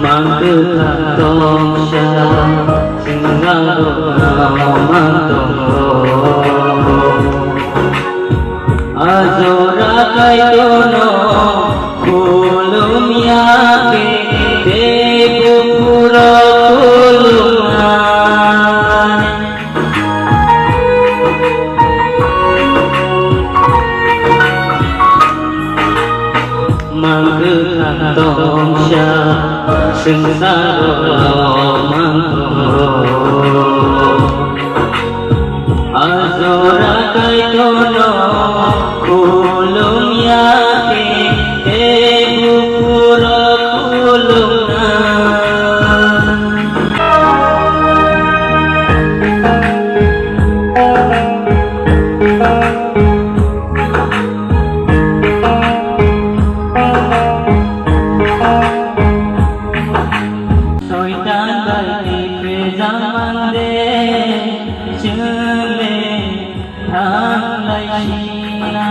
Magkatongsa Singaro Azora kay tono Kulum yake Deko pura kulungan Magkatongsa Singaro Azora kay tono Kulum yake Deko pura kulungan Soitan bagi ke zaman de Cile Ang lai China